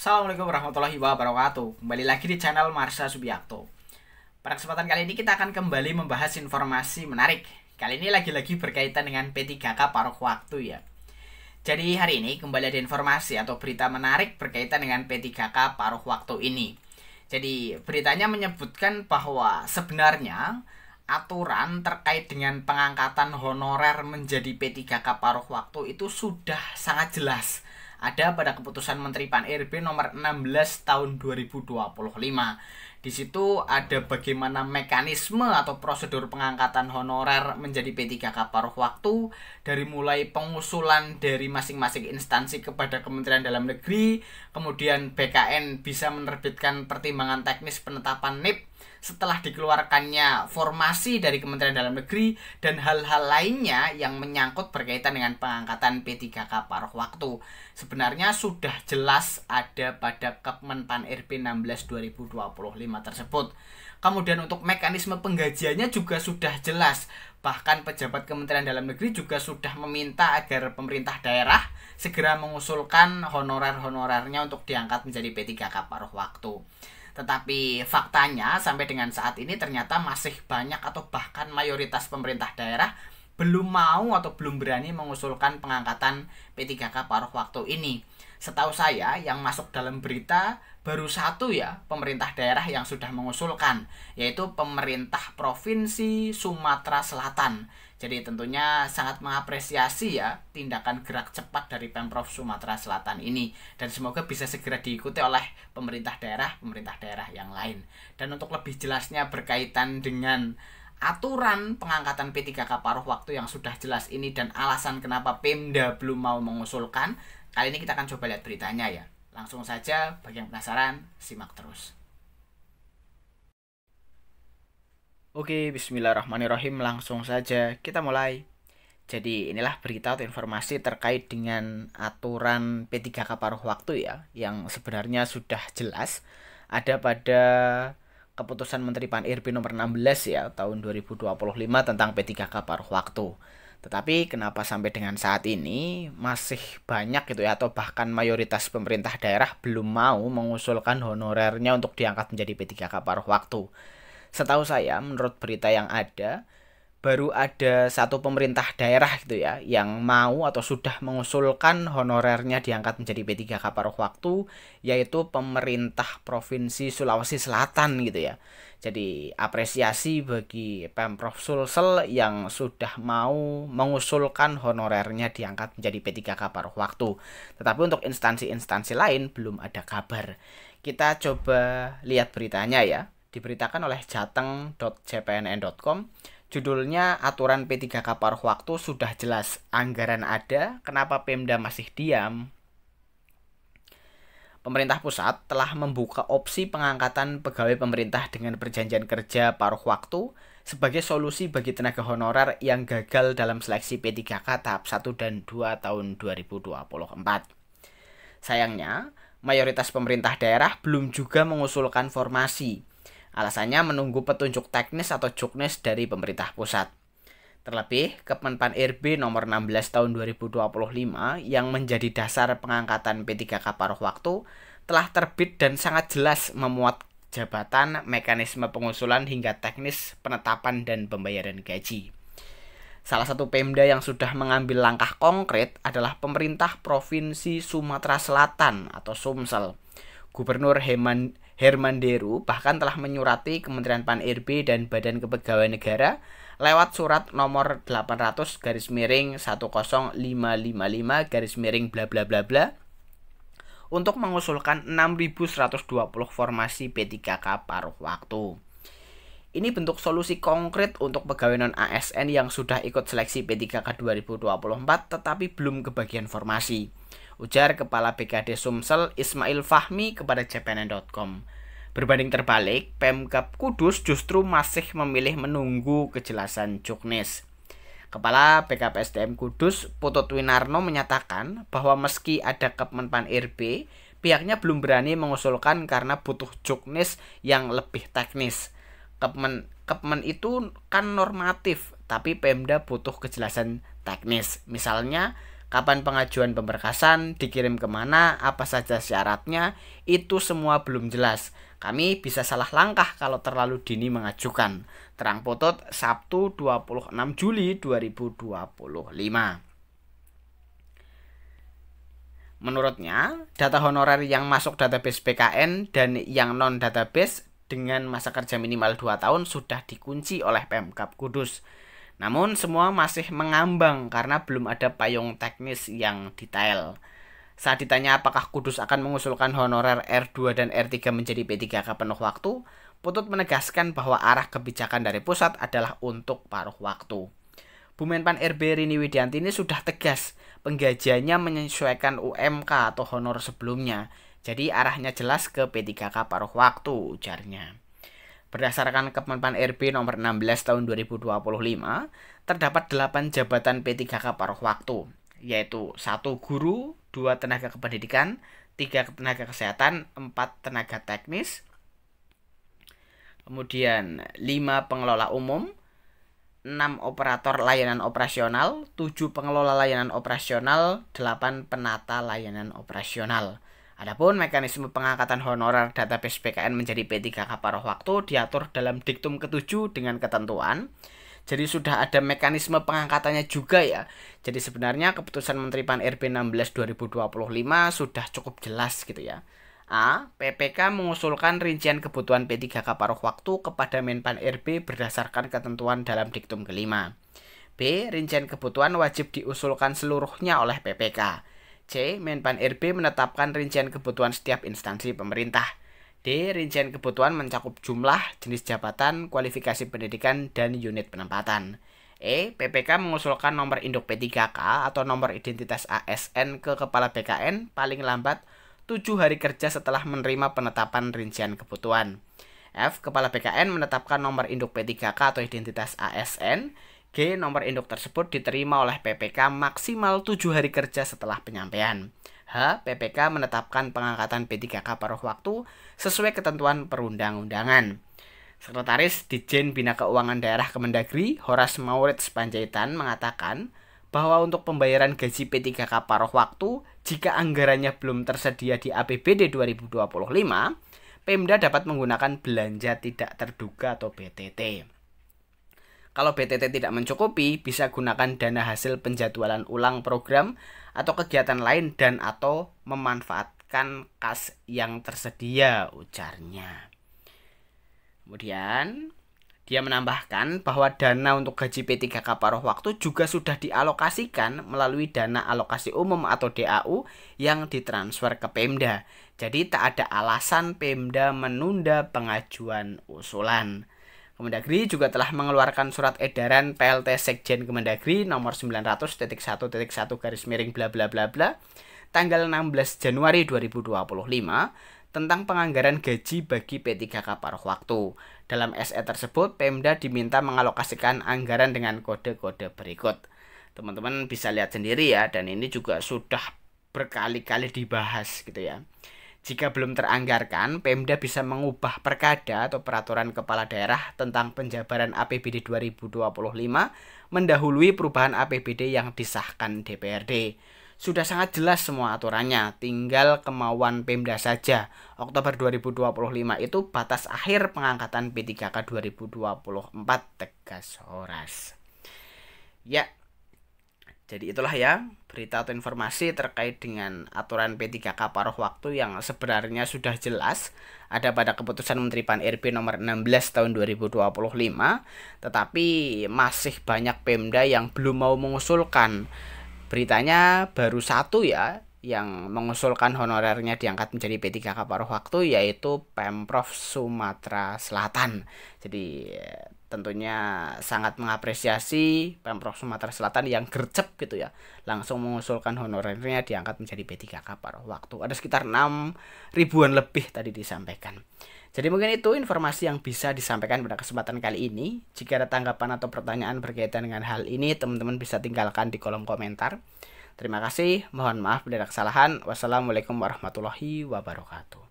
Assalamualaikum warahmatullahi wabarakatuh. Kembali lagi di channel Marsha Subiakto. Pada kesempatan kali ini kita akan kembali membahas informasi menarik. Kali ini lagi-lagi berkaitan dengan P3K paruh waktu ya. Jadi hari ini kembali ada informasi atau berita menarik berkaitan dengan P3K paruh waktu ini. Jadi beritanya menyebutkan bahwa sebenarnya aturan terkait dengan pengangkatan honorer menjadi P3K paruh waktu itu sudah sangat jelas. Ada pada keputusan Menteri Pan-RB nomor 16 tahun 2025. Di situ ada bagaimana mekanisme atau prosedur pengangkatan honorer menjadi P3K paruh waktu dari mulai pengusulan dari masing-masing instansi kepada Kementerian Dalam Negeri, kemudian BKN bisa menerbitkan pertimbangan teknis penetapan NIP setelah dikeluarkannya formasi dari Kementerian Dalam Negeri dan hal-hal lainnya yang menyangkut berkaitan dengan pengangkatan P3K paruh waktu. Sebenarnya sudah jelas ada pada Kepmen Pan-RB 16 2025 tersebut. Kemudian untuk mekanisme penggajiannya juga sudah jelas. Bahkan pejabat Kementerian Dalam Negeri juga sudah meminta agar pemerintah daerah segera mengusulkan honorer-honorernya untuk diangkat menjadi P3K paruh waktu. Tetapi faktanya sampai dengan saat ini ternyata masih banyak atau bahkan mayoritas pemerintah daerah belum mau atau belum berani mengusulkan pengangkatan P3K paruh waktu ini. Setahu saya yang masuk dalam berita baru satu ya pemerintah daerah yang sudah mengusulkan, yaitu pemerintah Provinsi Sumatera Selatan. Jadi tentunya sangat mengapresiasi ya tindakan gerak cepat dari Pemprov Sumatera Selatan ini. Dan semoga bisa segera diikuti oleh pemerintah daerah yang lain. Dan untuk lebih jelasnya berkaitan dengan aturan pengangkatan P3K paruh waktu yang sudah jelas ini dan alasan kenapa Pemda belum mau mengusulkan, kali ini kita akan coba lihat beritanya ya. Langsung saja, bagi yang penasaran, simak terus. Oke, bismillahirrahmanirrahim, langsung saja kita mulai. Jadi inilah berita atau informasi terkait dengan aturan P3K paruh waktu ya, yang sebenarnya sudah jelas ada pada keputusan Menteri Pan-RB nomor 16 ya tahun 2025 tentang P3K paruh waktu. Tetapi kenapa sampai dengan saat ini masih banyak gitu ya, atau bahkan mayoritas pemerintah daerah belum mau mengusulkan honorernya untuk diangkat menjadi P3K paruh waktu. Setahu saya, menurut berita yang ada, baru ada satu pemerintah daerah gitu ya yang mau atau sudah mengusulkan honorernya diangkat menjadi P3K paruh waktu, yaitu pemerintah Provinsi Sulawesi Selatan gitu ya. Jadi apresiasi bagi Pemprov Sulsel yang sudah mau mengusulkan honorernya diangkat menjadi P3K paruh waktu. Tetapi untuk instansi-instansi lain belum ada kabar. Kita coba lihat beritanya ya. Diberitakan oleh jateng.cpnn.com. Judulnya aturan P3K paruh waktu sudah jelas, anggaran ada, kenapa Pemda masih diam? Pemerintah pusat telah membuka opsi pengangkatan pegawai pemerintah dengan perjanjian kerja paruh waktu sebagai solusi bagi tenaga honorer yang gagal dalam seleksi P3K tahap 1 dan 2 tahun 2024. Sayangnya, mayoritas pemerintah daerah belum juga mengusulkan formasi. Alasannya menunggu petunjuk teknis atau juknis dari pemerintah pusat. Terlebih, Kepmen Pan-RB nomor 16 tahun 2025 yang menjadi dasar pengangkatan P3K paruh waktu telah terbit dan sangat jelas memuat jabatan, mekanisme pengusulan hingga teknis penetapan dan pembayaran gaji. Salah satu Pemda yang sudah mengambil langkah konkret adalah pemerintah Provinsi Sumatera Selatan atau Sumsel. Gubernur Herman Deru bahkan telah menyurati Kementerian Pan-RB dan Badan Kepegawaian Negara lewat surat nomor 800/1055/bla bla bla bla untuk mengusulkan 6.120 formasi P3K paruh waktu. Ini bentuk solusi konkret untuk pegawai non-ASN yang sudah ikut seleksi P3K 2024 tetapi belum kebagian formasi, ujar Kepala BKD Sumsel Ismail Fahmi kepada cpnn.com. Berbanding terbalik, Pemkab Kudus justru masih memilih menunggu kejelasan juknis. Kepala BKPSDM Kudus, Putut Winarno menyatakan bahwa meski ada Kepmen Pan-RB, pihaknya belum berani mengusulkan karena butuh juknis yang lebih teknis. Kepmen itu kan normatif, tapi Pemda butuh kejelasan teknis. Misalnya, Kapan pengajuan pemberkasan, dikirim kemana, apa saja syaratnya, itu semua belum jelas. Kami bisa salah langkah kalau terlalu dini mengajukan. Terang Putut, Sabtu 26 Juli 2025. Menurutnya, data honorer yang masuk database BKN dan yang non-database dengan masa kerja minimal 2 tahun sudah dikunci oleh Pemkab Kudus. Namun semua masih mengambang karena belum ada payung teknis yang detail. Saat ditanya apakah Kudus akan mengusulkan honorer R2 dan R3 menjadi P3K penuh waktu, Putut menegaskan bahwa arah kebijakan dari pusat adalah untuk paruh waktu. Bu Menpan RB Rini Widiantini sudah tegas, penggajiannya menyesuaikan UMK atau honor sebelumnya. Jadi arahnya jelas ke P3K paruh waktu, ujarnya. Berdasarkan Kemenpan RB nomor 16 tahun 2025, terdapat 8 jabatan P3K paruh waktu, yaitu 1 guru, 2 tenaga kependidikan, 3 tenaga kesehatan, 4 tenaga teknis, kemudian 5 pengelola umum, 6 operator layanan operasional, 7 pengelola layanan operasional, 8 penata layanan operasional. Adapun mekanisme pengangkatan honorer database BKN menjadi P3K paruh waktu diatur dalam diktum ke-7 dengan ketentuan. Jadi sudah ada mekanisme pengangkatannya juga ya. Jadi sebenarnya keputusan Menteri Pan RB 16 2025 sudah cukup jelas gitu ya. A. PPK mengusulkan rincian kebutuhan P3K paruh waktu kepada Menpan RB berdasarkan ketentuan dalam diktum ke-5. B. Rincian kebutuhan wajib diusulkan seluruhnya oleh PPK. C. Menpan RB menetapkan rincian kebutuhan setiap instansi pemerintah. D. Rincian kebutuhan mencakup jumlah, jenis jabatan, kualifikasi pendidikan, dan unit penempatan. E. PPK mengusulkan nomor induk P3K atau nomor identitas ASN ke Kepala BKN paling lambat 7 hari kerja setelah menerima penetapan rincian kebutuhan. F. Kepala BKN menetapkan nomor induk P3K atau identitas ASN. G. Nomor induk tersebut diterima oleh PPK maksimal 7 hari kerja setelah penyampaian. H. PPK menetapkan pengangkatan P3K paruh waktu sesuai ketentuan perundang-undangan. Sekretaris Ditjen Bina Keuangan Daerah Kemendagri, Horas Maurits Panjaitan mengatakan bahwa untuk pembayaran gaji P3K paruh waktu, jika anggarannya belum tersedia di APBD 2025, Pemda dapat menggunakan belanja tidak terduga atau BTT. Kalau BTT tidak mencukupi, bisa gunakan dana hasil penjadwalan ulang program atau kegiatan lain dan atau memanfaatkan kas yang tersedia, ujarnya. Kemudian, dia menambahkan bahwa dana untuk gaji P3K paruh waktu juga sudah dialokasikan melalui dana alokasi umum atau DAU yang ditransfer ke Pemda. Jadi tak ada alasan Pemda menunda pengajuan usulan. Kemendagri juga telah mengeluarkan surat edaran PLT Sekjen Kemendagri nomor 900.1.1 garis miring bla bla bla bla tanggal 16 Januari 2025 tentang penganggaran gaji bagi P3K paruh waktu. Dalam SE tersebut, Pemda diminta mengalokasikan anggaran dengan kode-kode berikut. Teman-teman bisa lihat sendiri ya, dan ini juga sudah berkali-kali dibahas gitu ya. Jika belum teranggarkan, Pemda bisa mengubah perkada atau peraturan kepala daerah tentang penjabaran APBD 2025 mendahului perubahan APBD yang disahkan DPRD. Sudah sangat jelas semua aturannya, tinggal kemauan Pemda saja. Oktober 2025 itu batas akhir pengangkatan P3K 2024, tegas Horas. Ya, jadi itulah ya berita atau informasi terkait dengan aturan P3K paruh waktu yang sebenarnya sudah jelas ada pada keputusan Menteri Pan RB nomor 16 tahun 2025, tetapi masih banyak Pemda yang belum mau mengusulkan. Beritanya baru satu ya yang mengusulkan honorernya diangkat menjadi P3K paruh waktu, yaitu Pemprov Sumatera Selatan. Jadi tentunya sangat mengapresiasi Pemprov Sumatera Selatan yang gercep gitu ya, langsung mengusulkan honorernya diangkat menjadi P3K paruh waktu. Ada sekitar 6 ribuan lebih tadi disampaikan. Jadi mungkin itu informasi yang bisa disampaikan pada kesempatan kali ini. Jika ada tanggapan atau pertanyaan berkaitan dengan hal ini, teman-teman bisa tinggalkan di kolom komentar. Terima kasih, mohon maaf bila ada kesalahan. Wassalamualaikum warahmatullahi wabarakatuh.